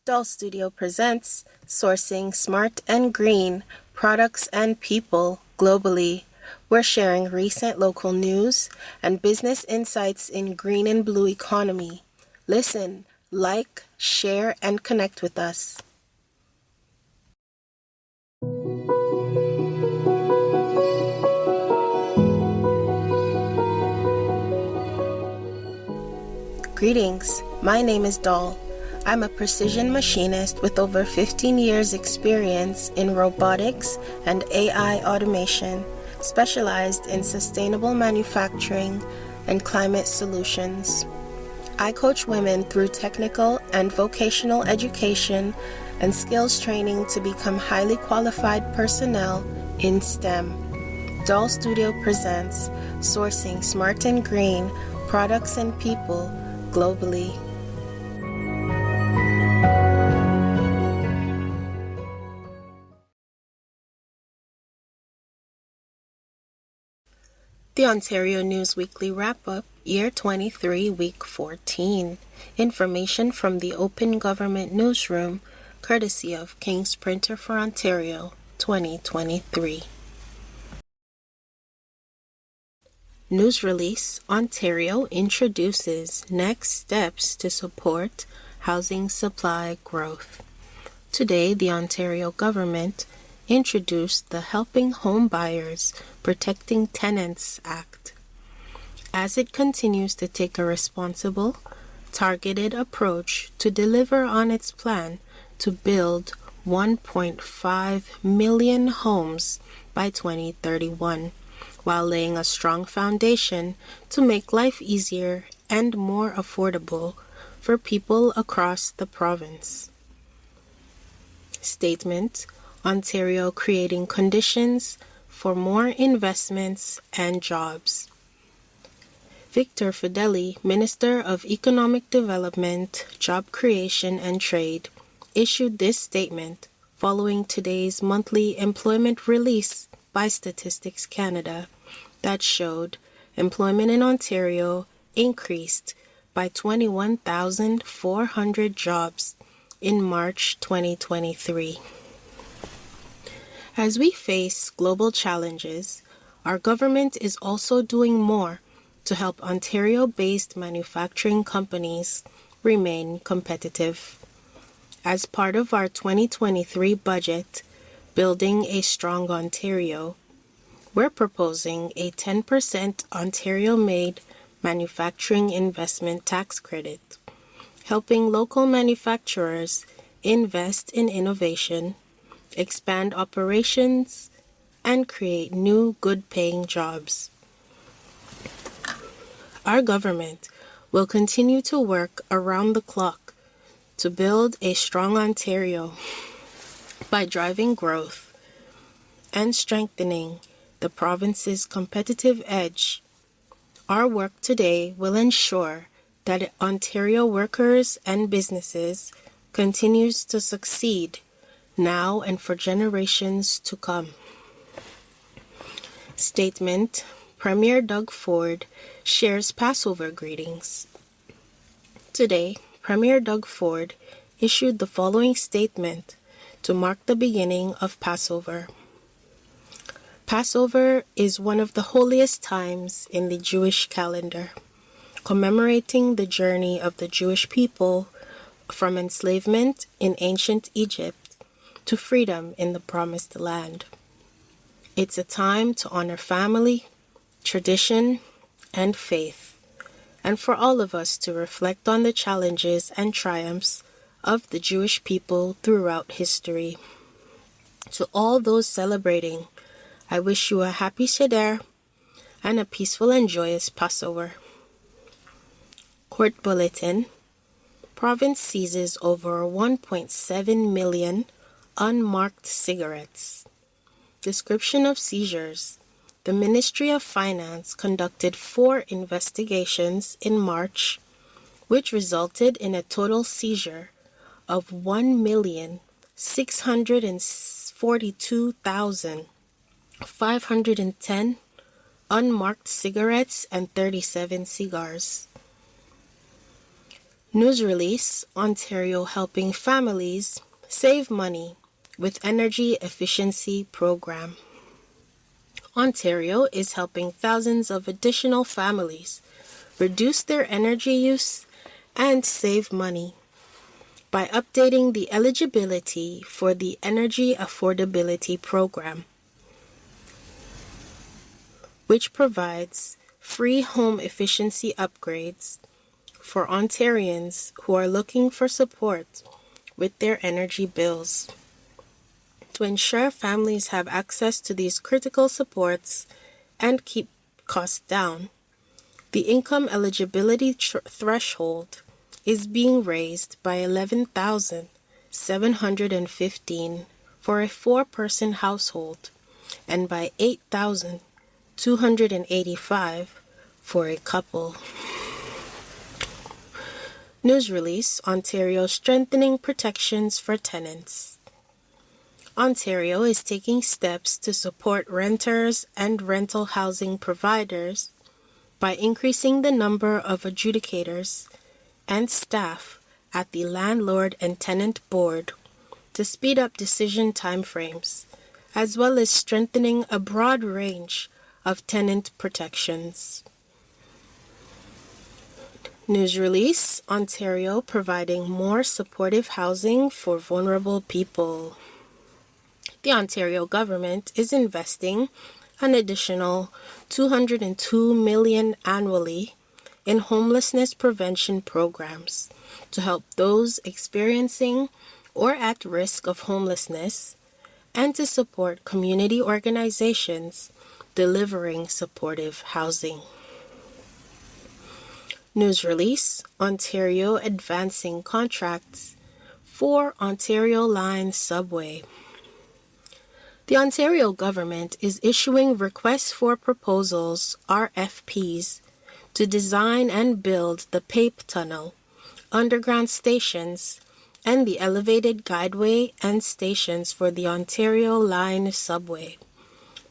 DOL.STUDIO presents Sourcing Smart and Green Products and People Globally. We're sharing recent local news and business insights in green and blue economy. Listen, like, share, and connect with us. Greetings, my name is Doll. I'm a precision machinist with over 15 years experience in robotics and AI automation, specialized in sustainable manufacturing and climate solutions. I coach women through technical and vocational education and skills training to become highly qualified personnel in STEM. DOL.STUDIO presents Sourcing Smart and Green Products and People Globally. The Ontario News Weekly Wrap-Up, Year 23, Week 14. Information from the Open Government Newsroom, courtesy of King's Printer for Ontario, 2023. News release: Ontario introduces next steps to support housing supply growth. Today, the Ontario government introduced the Helping Home Buyers Protecting Tenants Act. As it continues to take a responsible, targeted approach to deliver on its plan to build 1.5 million homes by 2031, while laying a strong foundation to make life easier and more affordable for people across the province. Statement: Ontario creating conditions for more investments and jobs. Victor Fedeli, Minister of Economic Development, Job Creation and Trade, issued this statement following today's monthly employment release by Statistics Canada that showed employment in Ontario increased by 21,400 jobs in March 2023. As we face global challenges, our government is also doing more to help Ontario-based manufacturing companies remain competitive. As part of our 2023 budget, Building a Strong Ontario, we're proposing a 10% Ontario-made manufacturing investment tax credit, helping local manufacturers invest in innovation, expand operations, and create new good-paying jobs. Our government will continue to work around the clock to build a strong Ontario by driving growth and strengthening the province's competitive edge. Our work today will ensure that Ontario workers and businesses continues to succeed now and for generations to come. Statement: Premier Doug Ford shares Passover greetings. Today, Premier Doug Ford issued the following statement to mark the beginning of Passover. Passover is one of the holiest times in the Jewish calendar, commemorating the journey of the Jewish people from enslavement in ancient Egypt to freedom in the Promised Land. It's a time to honor family, tradition, and faith, and for all of us to reflect on the challenges and triumphs of the Jewish people throughout history. To all those celebrating, I wish you a happy Seder and a peaceful and joyous Passover. Court Bulletin: Province seizes over 1.7 million unmarked cigarettes. Description of seizures: The Ministry of Finance conducted 4 investigations in March, which resulted in a total seizure of 1,642,510 unmarked cigarettes and 37 cigars. News release, Ontario helping families save money with energy efficiency program. Ontario is helping thousands of additional families reduce their energy use and save money by updating the eligibility for the Energy Affordability Program, which provides free home efficiency upgrades for Ontarians who are looking for support with their energy bills. To ensure families have access to these critical supports and keep costs down, the income eligibility threshold is being raised by $11,715 for a 4-person household and by $8,285 for a couple. News release, Ontario strengthening protections for tenants. Ontario is taking steps to support renters and rental housing providers by increasing the number of adjudicators and staff at the Landlord and Tenant Board to speed up decision timeframes, as well as strengthening a broad range of tenant protections. News release, Ontario providing more supportive housing for vulnerable people. The Ontario government is investing an additional $202 million annually in homelessness prevention programs to help those experiencing or at risk of homelessness and to support community organizations delivering supportive housing. News release, Ontario advancing contracts for Ontario Line Subway. The Ontario government is issuing requests for proposals, RFPs, to design and build the PAPE Tunnel, underground stations, and the elevated guideway and stations for the Ontario Line Subway,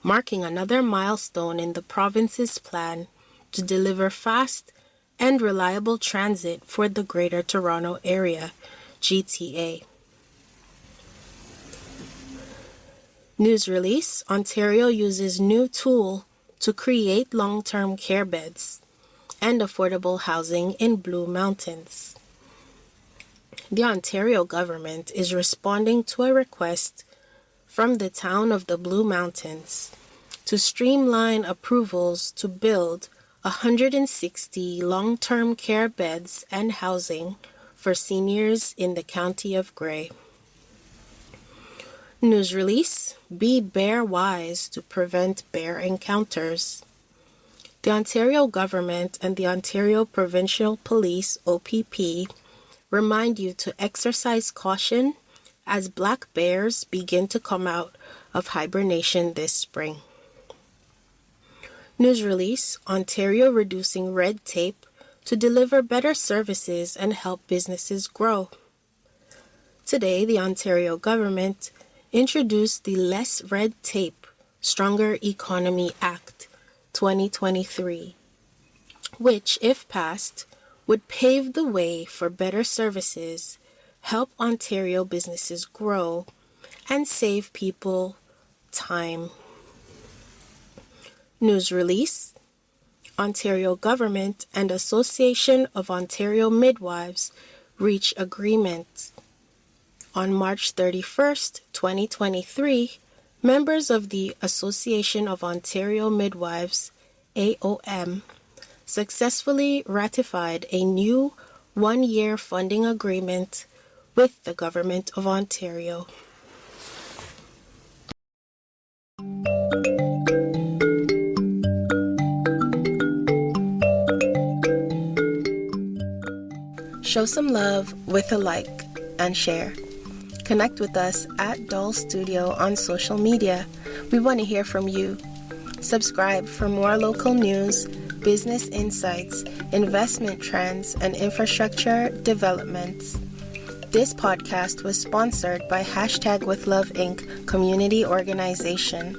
marking another milestone in the province's plan to deliver fast and reliable transit for the Greater Toronto Area, GTA. News release, Ontario uses new tool to create long-term care beds and affordable housing in Blue Mountains. The Ontario government is responding to a request from the town of the Blue Mountains to streamline approvals to build 160 long-term care beds and housing for seniors in the County of Grey. News release, Be Bear Wise to Prevent Bear Encounters. The Ontario government and the Ontario Provincial Police, OPP, remind you to exercise caution as black bears begin to come out of hibernation this spring. News release, Ontario reducing red tape to deliver better services and help businesses grow. Today, the Ontario government introduced the Less Red Tape, Stronger Economy Act 2023, which, if passed, would pave the way for better services, help Ontario businesses grow, and save people time. News release, Ontario government and Association of Ontario Midwives reach agreement. On March 31st, 2023, members of the Association of Ontario Midwives, AOM, successfully ratified a new one-year funding agreement with the Government of Ontario. Show some love with a like and share. Connect with us at DOL.STUDIO on social media. We want to hear from you. Subscribe for more local news, business insights, investment trends, and infrastructure developments. This podcast was sponsored by #WithLove Inc. community organization.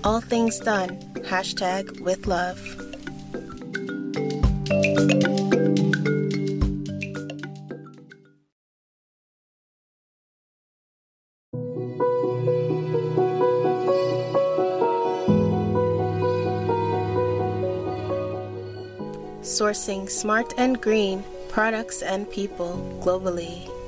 All things done, #WithLove. sourcing smart and green products and people globally.